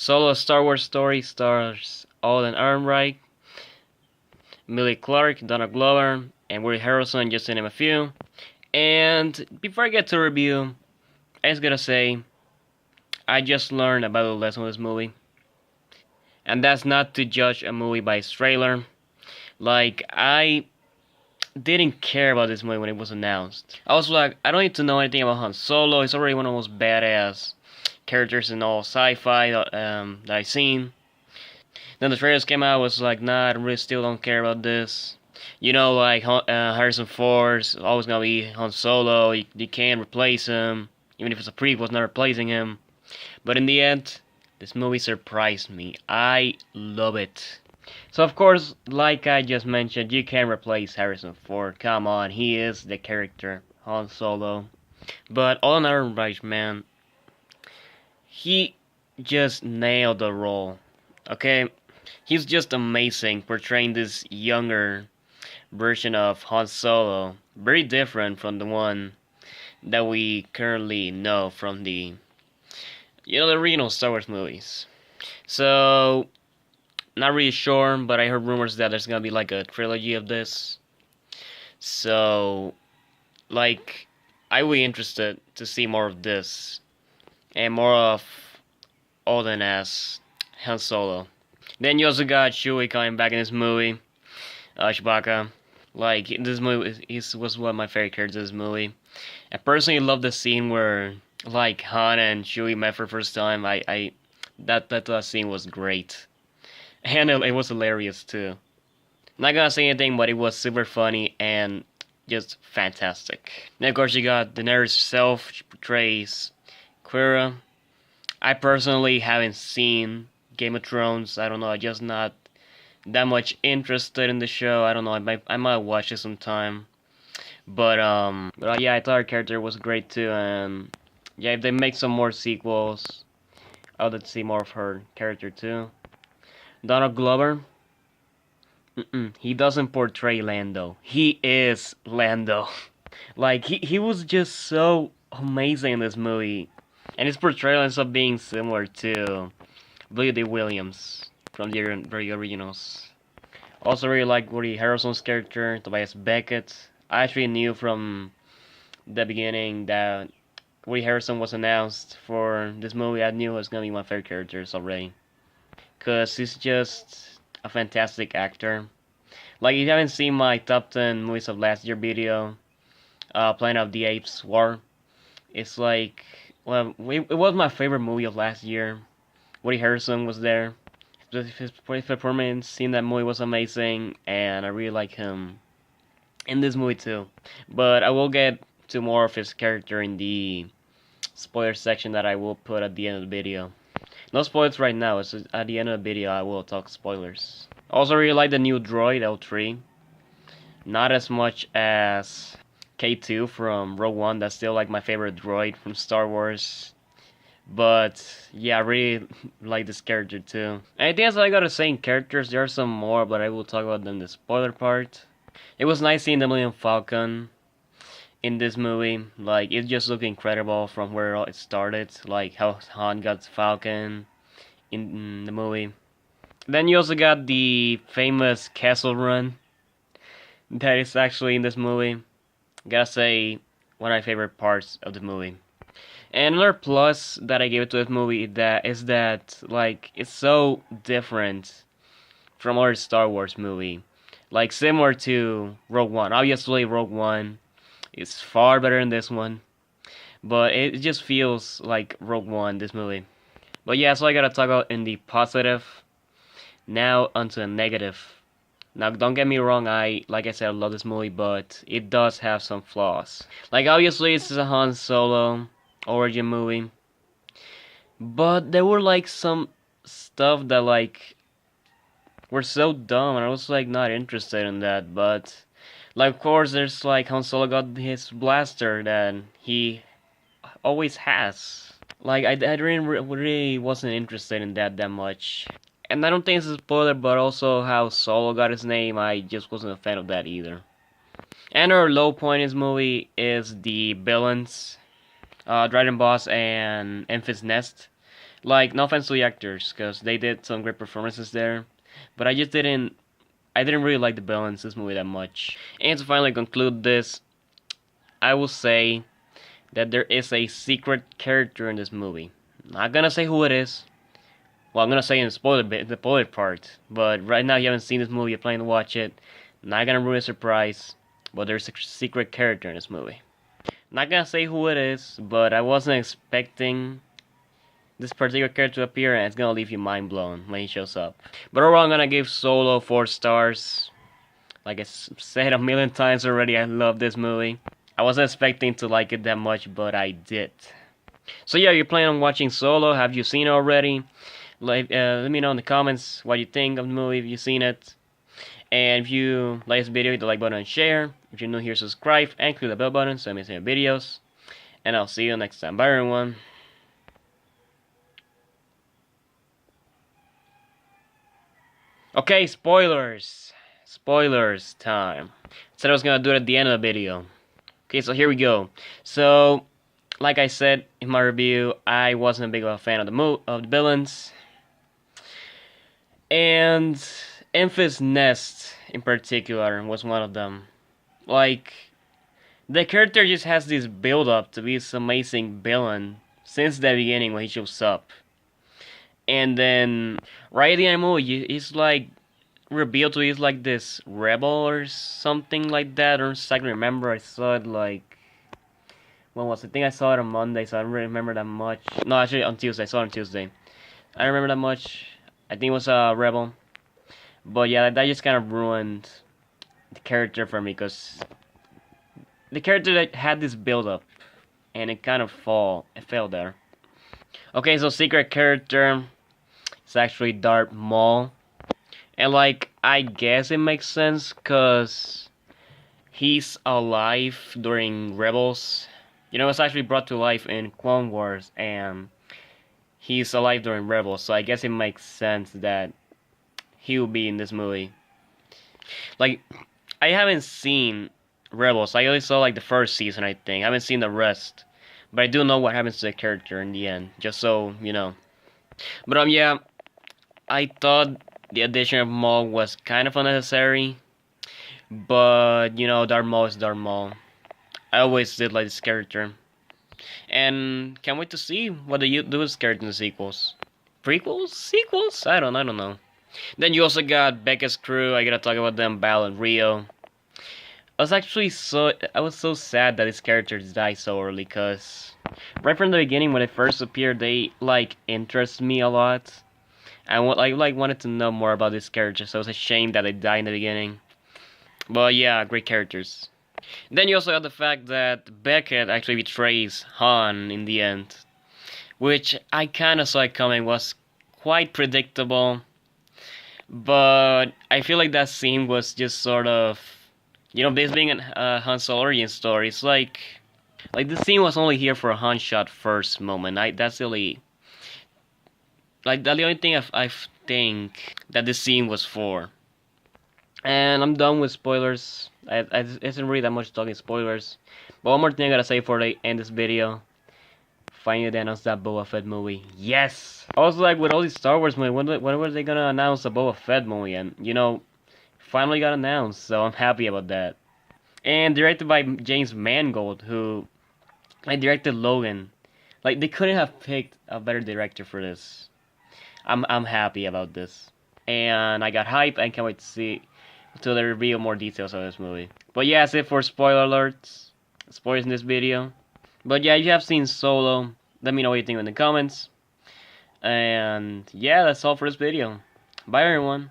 Solo Star Wars story stars Alden Ehrenreich, Emilia Clarke, Donald Glover, and Woody Harrelson, just to name a few. And before I get to review, I just gotta say, I just learned about the lesson of this movie. And that's not to judge a movie by its trailer. Like, I didn't care about this movie when it was announced. I was like, I don't need to know anything about Han Solo. He's already one of the most badass characters in all sci-fi that I've seen. Then the trailers came out. I was like, nah, I really still don't care about this. You know, like Harrison Ford's always gonna be Han Solo. You can't replace him, even if it's a prequel. It's not replacing him. But in the end, this movie surprised me. I love it. So of course, like I just mentioned, you can't replace Harrison Ford. Come on, he is the character, Han Solo. But Alden Ehrenreich, man, he just nailed the role. Okay, he's just amazing portraying this younger version of Han Solo. Very different from the one that we currently know from the original Star Wars movies. So, not really sure, but I heard rumors that there's gonna be like a trilogy of this. So, like, I would be interested to see more of this and more of Alden as Han Solo. Then you also got Chewie coming back in this movie, Chewbacca. Like, this movie was one of my favorite characters in this movie. I personally love the scene where, like, Han and Chewie met for the first time. That scene was great. And it was hilarious, too. Not gonna say anything, but it was super funny and just fantastic. Then, of course, you got Daenerys herself. She portrays Qi'ra. I personally haven't seen Game of Thrones. I don't know, I'm just not that much interested in the show. I don't know, I might watch it sometime. But yeah, I thought her character was great too, and yeah, if they make some more sequels, I would see more of her character too. Donald Glover, he doesn't portray Lando. He is Lando. Like, he was just so amazing in this movie. And his portrayal ends up being similar to Billy Dee Williams from the very originals. Also really like Woody Harrelson's character, Tobias Beckett. I actually knew from the beginning that Woody Harrelson was announced for this movie. I knew it was gonna be my favorite characters already. Cause he's just a fantastic actor. Like, if you haven't seen my top 10 movies of last year video, Planet of the Apes War, it's like, well, it was my favorite movie of last year. Woody Harrelson was there. His performance in that movie was amazing, and I really like him in this movie too. But I will get to more of his character in the spoiler section that I will put at the end of the video. No spoilers right now, it's at the end of the video I will talk spoilers. Also really like the new droid, L3. Not as much as K2 from Rogue One, that's still like my favorite droid from Star Wars. But yeah, I really like this character too. Anything else I gotta say in characters? There are some more, but I will talk about them in the spoiler part. It was nice seeing the Millennium Falcon in this movie. Like, it just looked incredible from where it started. Like, how Han got Falcon in the movie. Then you also got the famous Castle Run that is actually in this movie. Gotta say, one of my favorite parts of the movie. And another plus that I gave it to this movie is that like, it's so different from other Star Wars movie. Like, similar to Rogue One. Obviously, Rogue One is far better than this one. But it just feels like Rogue One, this movie. But yeah, so I gotta talk about in the positive. Now onto the negative. Now, don't get me wrong, like I said, I love this movie, but it does have some flaws. Like, obviously, it's a Han Solo origin movie, but there were like some stuff that like were so dumb, and I was like not interested in that. But like, of course, there's like Han Solo got his blaster that he always has. Like, I really wasn't interested in that much. And I don't think it's a spoiler, but also how Solo got his name, I just wasn't a fan of that either. And our low point in this movie is the villains, Dryden Boss and Enfys Nest. Like, no offense to the actors, because they did some great performances there, but I didn't really like the villains in this movie that much. And to finally conclude this, I will say that there is a secret character in this movie. Not gonna say who it is. Well, I'm gonna say in the spoiler bit, the spoiler part. But right now, you haven't seen this movie. You're planning to watch it. Not gonna ruin a surprise. But there's a secret character in this movie. Not gonna say who it is, but I wasn't expecting this particular character to appear, and it's gonna leave you mind blown when he shows up. But overall, I'm gonna give Solo 4 stars. Like I said a million times already, I love this movie. I wasn't expecting to like it that much, but I did. So yeah, you're planning on watching Solo. Have you seen it already? Let me know in the comments what you think of the movie, if you've seen it. And if you like this video, hit the like button and share. If you're new here, subscribe and click the bell button so you don't miss any videos. And I'll see you next time. Bye everyone. Okay, spoilers. Spoilers time. Said I was gonna do it at the end of the video. Okay, so here we go. So, like I said in my review, I wasn't a big of a fan of the villains. And Enfys Nest in particular was one of them. Like, the character just has this build up to be this amazing villain since the beginning when he shows up. And then right at the end of the movie, he's like revealed to be like this rebel or something like that. I don't exactly remember. I saw it like, when was it? I think I saw it on Monday, so I don't really remember that much. No, actually on Tuesday. I saw it on Tuesday. I don't remember that much. I think it was a rebel. But yeah, that just kind of ruined the character for me, because the character that had this build up, and it kind of fell there. Okay, so secret character is actually Darth Maul. And like, I guess it makes sense, cause he's alive during Rebels. You know, it's actually brought to life in Clone Wars, and he's alive during Rebels, so I guess it makes sense that he will be in this movie. Like, I haven't seen Rebels. I only saw like the first season, I think. I haven't seen the rest. But I do know what happens to the character in the end, just so you know. But yeah, I thought the addition of Maul was kind of unnecessary. But, you know, Darth Maul is Darth Maul. I always did like this character. And can't wait to see what they do with this character in the sequels. Prequels? Sequels? I don't know. Then you also got Becca's crew. I gotta talk about them, Bal and Rio. I was so sad that these characters died so early, cause right from the beginning when they first appeared, they like interest me a lot. I wanted to know more about these characters, so it's a shame that they died in the beginning. But yeah, great characters. Then you also have the fact that Beckett actually betrays Han in the end, which I kinda saw it coming, was quite predictable. But I feel like that scene was just sort of, you know, this being a Han Solo origin story, it's like the scene was only here for a Han shot first moment. That's the only thing I think that this scene was for. And I'm done with spoilers. I isn't really that much talking spoilers. But one more thing I gotta say before I end this video. Finally, they announced that Boba Fett movie. Yes! I was like, with all these Star Wars movies, when were they gonna announce a Boba Fett movie? And, you know, finally got announced, so I'm happy about that. And directed by James Mangold, who directed Logan. Like, they couldn't have picked a better director for this. I'm happy about this. And I got hype and can't wait to see until they reveal more details of this movie. But yeah, that's it for spoiler alerts. Spoilers in this video. But yeah, if you have seen Solo, let me know what you think in the comments. And yeah, that's all for this video. Bye everyone.